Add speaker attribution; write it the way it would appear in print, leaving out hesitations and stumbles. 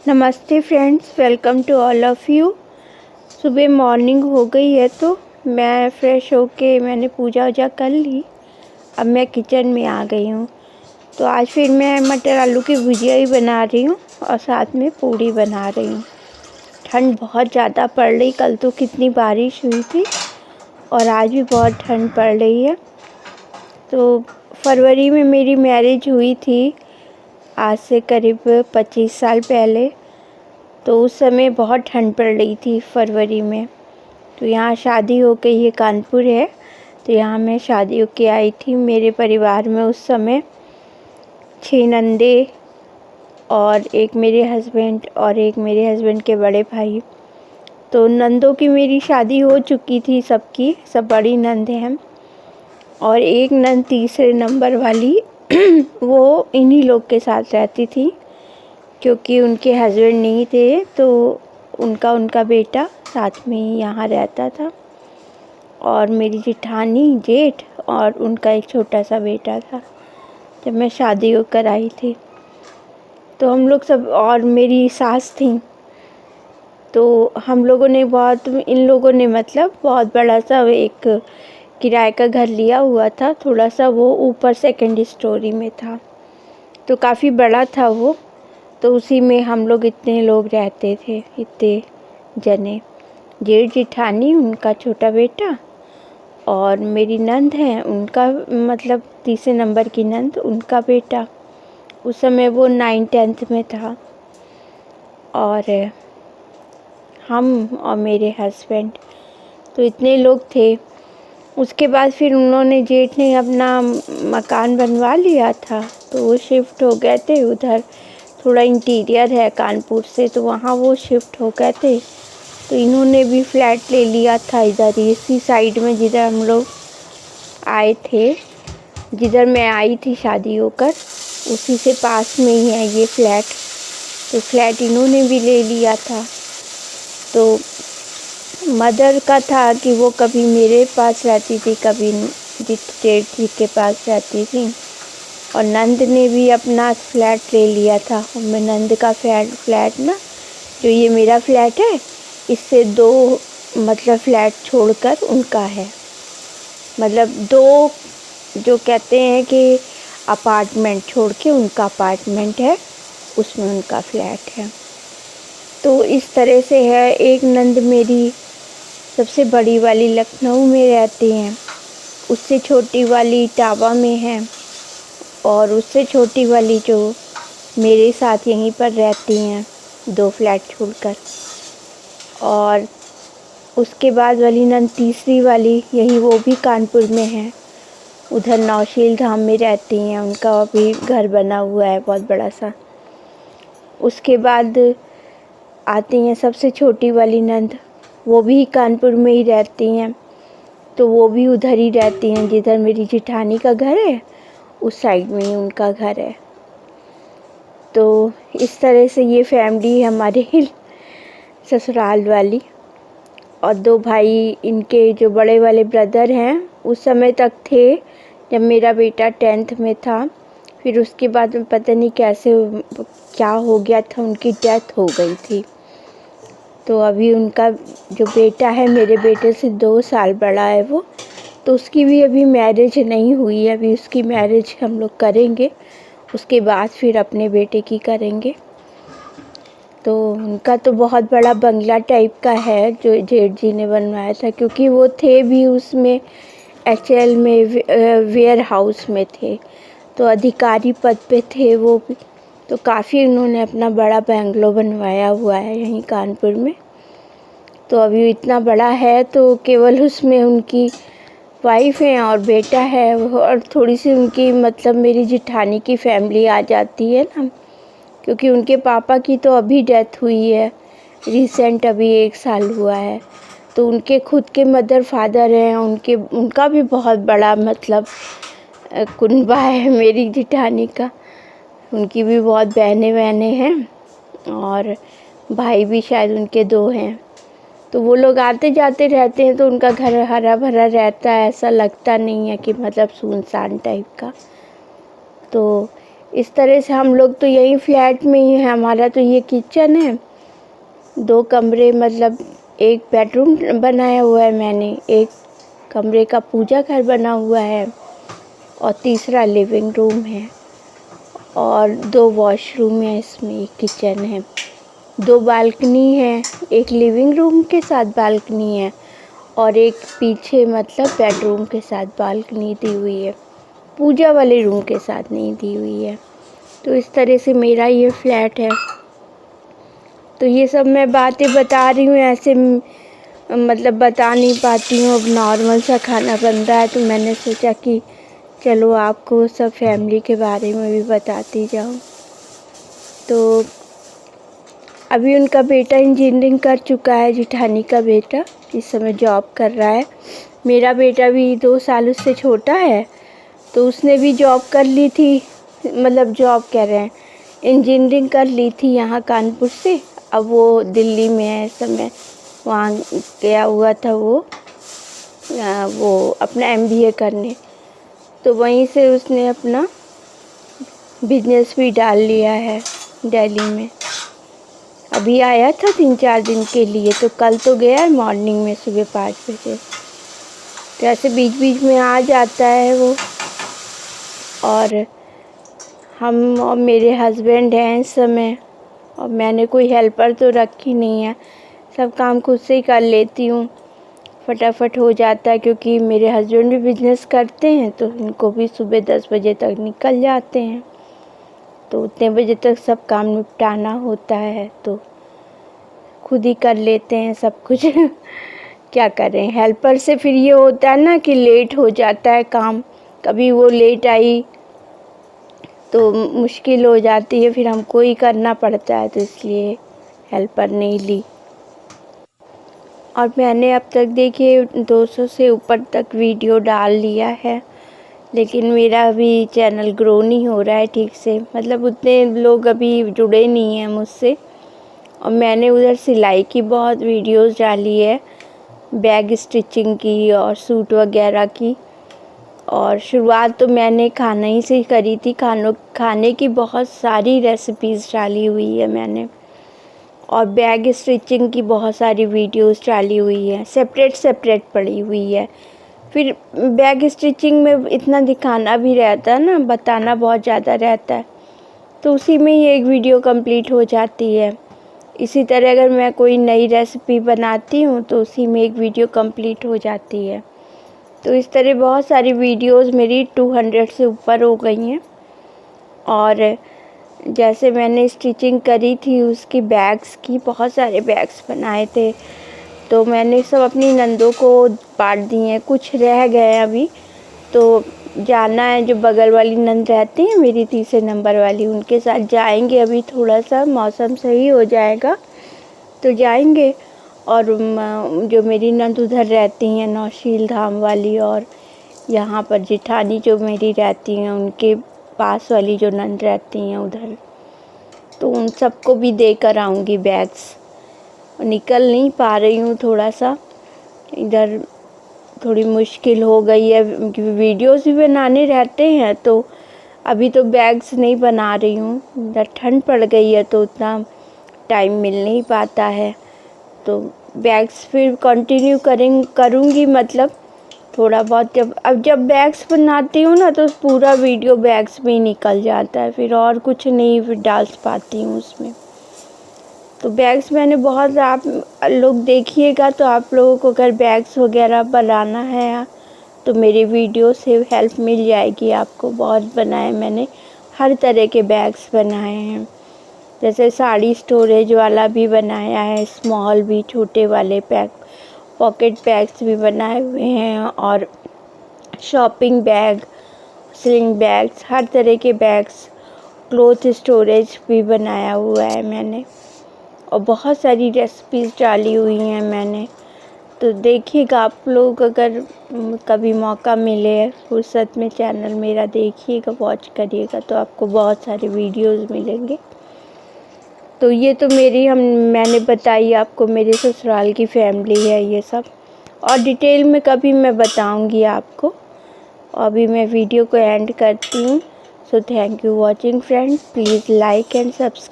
Speaker 1: नमस्ते friends, welcome to all of you. सुबह morning हो गई है तो मैं फ़्रेश होके मैंने पूजा वूजा कर ली। अब मैं किचन में आ गई हूँ। तो आज फिर मैं मटर आलू की भुजिया ही बना रही हूँ और साथ में पूड़ी बना रही हूँ। ठंड बहुत ज़्यादा पड़ रही, कल तो कितनी बारिश हुई थी और आज भी बहुत ठंड पड़ रही है। तो फरवरी में मेरी मैरिज हुई थी, आज से करीब 25 साल पहले। तो उस समय बहुत ठंड पड़ रही थी फरवरी में। तो यहाँ शादी हो के, ये कानपुर है, तो यहाँ मैं शादी हो के आई थी। मेरे परिवार में उस समय 6 नंदे और एक मेरे हस्बैंड और एक मेरे हस्बैंड के बड़े भाई। तो नंदों की मेरी शादी हो चुकी थी, सबकी सब बड़ी नंद हैं। और एक नंद तीसरे नंबर वाली वो इन्हीं लोग के साथ रहती थी, क्योंकि उनके हस्बैंड नहीं थे तो उनका बेटा साथ में ही यहाँ रहता था। और मेरी जेठानी, जेठ और उनका एक छोटा सा बेटा था जब मैं शादी होकर आई थी। तो हम लोग सब, और मेरी सास थी। तो हम लोगों ने इन लोगों ने मतलब बहुत बड़ा सा एक किराए का घर लिया हुआ था, थोड़ा सा वो ऊपर सेकंड स्टोरी में था, तो काफ़ी बड़ा था वो। तो उसी में हम लोग इतने लोग रहते थे, इतने जने, जेठ जेठानी, उनका छोटा बेटा और मेरी नंद हैं, उनका मतलब तीसरे नंबर की नंद, उनका बेटा। उस समय वो 9th-10th में था। और हम और मेरे हस्बैंड, तो इतने लोग थे। उसके बाद फिर उन्होंने, जेठ ने अपना मकान बनवा लिया था, तो वो शिफ्ट हो गए थे उधर। थोड़ा इंटीरियर है कानपुर से, तो वहाँ वो शिफ्ट हो गए थे। तो इन्होंने भी फ्लैट ले लिया था इधर ही, इसी साइड में जिधर हम लोग आए थे, जिधर मैं आई थी शादी होकर, उसी से पास में ही है ये फ्लैट। तो फ्लैट इन्होंने भी ले लिया था। तो मदर का था कि वो कभी मेरे पास रहती थी, कभी जेठ जी के पास रहती थी। और नंद ने भी अपना फ्लैट ले लिया था। मैं नंद का फ्लैट ना, जो ये मेरा फ्लैट है, इससे 2 मतलब फ्लैट छोड़कर उनका है। मतलब 2 जो कहते हैं कि अपार्टमेंट छोड़ के उनका अपार्टमेंट है, उसमें उनका फ्लैट है। तो इस तरह से है। एक नंद मेरी सबसे बड़ी वाली लखनऊ में रहती हैं, उससे छोटी वाली इटावा में है, और उससे छोटी वाली जो मेरे साथ यहीं पर रहती हैं 2 फ्लैट छोड़कर। और उसके बाद वाली नंद, तीसरी वाली, यही वो भी कानपुर में है, उधर नौशील धाम में रहती हैं। उनका अभी घर बना हुआ है बहुत बड़ा सा। उसके बाद आती हैं सबसे छोटी वाली नंद, वो भी कानपुर में ही रहती हैं। तो वो भी उधर ही रहती हैं जिधर मेरी जेठानी का घर है, उस साइड में ही उनका घर है। तो इस तरह से ये फैमिली है हमारे ससुराल वाली। और 2 भाई इनके जो बड़े वाले ब्रदर हैं, उस समय तक थे जब मेरा बेटा 10th में था। फिर उसके बाद में पता नहीं क्या हो गया था, उनकी डेथ हो गई थी। तो अभी उनका जो बेटा है, मेरे बेटे से 2 साल बड़ा है वो, तो उसकी भी अभी मैरिज नहीं हुई है। अभी उसकी मैरिज हम लोग करेंगे, उसके बाद फिर अपने बेटे की करेंगे। तो उनका तो बहुत बड़ा बंगला टाइप का है जो जेठ जी ने बनवाया था, क्योंकि वो थे भी उसमें HL में वेयर हाउस में थे, तो अधिकारी पद पे थे वो भी। तो काफ़ी उन्होंने अपना बड़ा बंगलो बनवाया हुआ है यहीं कानपुर में। तो अभी इतना बड़ा है, तो केवल उसमें उनकी वाइफ है और बेटा है, और थोड़ी सी उनकी मतलब मेरी जेठानी की फैमिली आ जाती है ना, क्योंकि उनके पापा की तो अभी डेथ हुई है रिसेंट, अभी 1 साल हुआ है। तो उनके खुद के मदर फादर हैं, उनका भी बहुत बड़ा मतलब कुनबा है मेरी जेठानी का। उनकी भी बहुत बहनें हैं और भाई भी शायद उनके 2 हैं। तो वो लोग आते जाते रहते हैं, तो उनका घर हरा भरा रहता है, ऐसा लगता नहीं है कि मतलब सुनसान टाइप का। तो इस तरह से हम लोग तो यहीं फ्लैट में ही हैं। हमारा तो ये किचन है, 2 कमरे, मतलब एक बेडरूम बनाया हुआ है मैंने, एक कमरे का पूजा घर बना हुआ है और तीसरा लिविंग रूम है और 2 वॉशरूम है इसमें, एक किचन है, 2 बालकनी है, एक लिविंग रूम के साथ बालकनी है और एक पीछे मतलब बेडरूम के साथ बालकनी दी हुई है, पूजा वाले रूम के साथ नहीं दी हुई है। तो इस तरह से मेरा ये फ्लैट है। तो ये सब मैं बातें बता रही हूँ, ऐसे मतलब बता नहीं पाती हूँ। अब नॉर्मल सा खाना बन रहा है तो मैंने सोचा कि चलो आपको सब फैमिली के बारे में भी बताती जाऊँ। तो अभी उनका बेटा इंजीनियरिंग कर चुका है, जिठानी का बेटा इस समय जॉब कर रहा है। मेरा बेटा भी 2 साल उससे छोटा है, तो उसने भी जॉब कर ली थी, मतलब जॉब कह रहे हैं, इंजीनियरिंग कर ली थी यहाँ कानपुर से। अब वो दिल्ली में है इस समय, वहाँ गया हुआ था वो अपना MBA करने। तो वहीं से उसने अपना बिजनेस भी डाल लिया है दिल्ली में। अभी आया था 3-4 दिन के लिए, तो कल तो गया है मॉर्निंग में सुबह 5 बजे। तो ऐसे बीच बीच में आ जाता है वो। और हम और मेरे हस्बैंड हैं इस समय, और मैंने कोई हेल्पर तो रखी नहीं है, सब काम खुद से ही कर लेती हूँ, फटाफट हो जाता है। क्योंकि मेरे हस्बैंड भी बिजनेस करते हैं तो उनको भी सुबह 10 बजे तक निकल जाते हैं, तो उतने बजे तक सब काम निपटाना होता है, तो खुद ही कर लेते हैं सब कुछ। क्या करें, हेल्पर से फिर ये होता है ना कि लेट हो जाता है काम, कभी वो लेट आई तो मुश्किल हो जाती है, फिर हमको ही करना पड़ता है, तो इसलिए हेल्पर नहीं ली। और मैंने अब तक देखिए 200 से ऊपर तक वीडियो डाल लिया है, लेकिन मेरा अभी चैनल ग्रो नहीं हो रहा है ठीक से, मतलब उतने लोग अभी जुड़े नहीं हैं मुझसे। और मैंने उधर सिलाई की बहुत वीडियोस डाली है, बैग स्टिचिंग की और सूट वगैरह की। और शुरुआत तो मैंने खाना ही से करी थी, खाने की बहुत सारी रेसिपीज़ डाली हुई है मैंने, और बैग स्टिचिंग की बहुत सारी वीडियोस डाली हुई है, सेपरेट पड़ी हुई है। फिर बैग स्टिचिंग में इतना दिखाना भी रहता है ना, बताना बहुत ज़्यादा रहता है, तो उसी में ही एक वीडियो कंप्लीट हो जाती है। इसी तरह अगर मैं कोई नई रेसिपी बनाती हूँ तो उसी में एक वीडियो कंप्लीट हो जाती है। तो इस तरह बहुत सारी वीडियोस मेरी 200 से ऊपर हो गई हैं। और जैसे मैंने स्टिचिंग करी थी उसकी बैग्स की, बहुत सारे बैग्स बनाए थे, तो मैंने सब अपनी नंदों को बांट दिए हैं, कुछ रह गए अभी, तो जाना है। जो बगल वाली नंद रहती है मेरी 3 नंबर वाली, उनके साथ जाएंगे। अभी थोड़ा सा मौसम सही हो जाएगा तो जाएंगे। और जो मेरी नंद उधर रहती हैं नौशील धाम वाली, और यहाँ पर जिठानी जो मेरी रहती हैं उनके पास वाली जो नंद रहती हैं उधर, तो उन सबको भी देकर आऊँगी बैग्स। निकल नहीं पा रही हूँ, थोड़ा सा इधर थोड़ी मुश्किल हो गई है, वीडियोस भी बनाने रहते हैं, तो अभी तो बैग्स नहीं बना रही हूँ, इधर ठंड पड़ गई है तो उतना टाइम मिल नहीं पाता है। तो बैग्स फिर कंटिन्यू करूँगी, मतलब थोड़ा बहुत। जब बैग्स बनाती हूँ ना तो पूरा वीडियो बैग्स में ही निकल जाता है, फिर और कुछ नहीं फिर डाल पाती हूँ उसमें। तो बैग्स मैंने बहुत, आप लोग देखिएगा तो आप लोगों को अगर बैग्स वगैरह बनाना है तो मेरी वीडियो से हेल्प मिल जाएगी आपको। बहुत बनाए मैंने, हर तरह के बैग्स बनाए हैं, जैसे साड़ी स्टोरेज वाला भी बनाया है, स्मॉल भी, छोटे वाले पॉकेट बैग्स भी बनाए हुए हैं, और शॉपिंग बैग, स्लिंग बैग्स, हर तरह के बैग्स, क्लोथ स्टोरेज भी बनाया हुआ है मैंने। और बहुत सारी रेसिपीज़ डाली हुई हैं मैंने, तो देखिएगा आप लोग, अगर कभी मौका मिले फुर्सत में चैनल मेरा देखिएगा, वॉच करिएगा, तो आपको बहुत सारे वीडियोस मिलेंगे। तो ये तो मैंने बताई आपको, मेरे ससुराल की फैमिली है ये सब, और डिटेल में कभी मैं बताऊंगी आपको। अभी मैं वीडियो को एंड करती हूँ। So thank you watching friends. Please like and subscribe.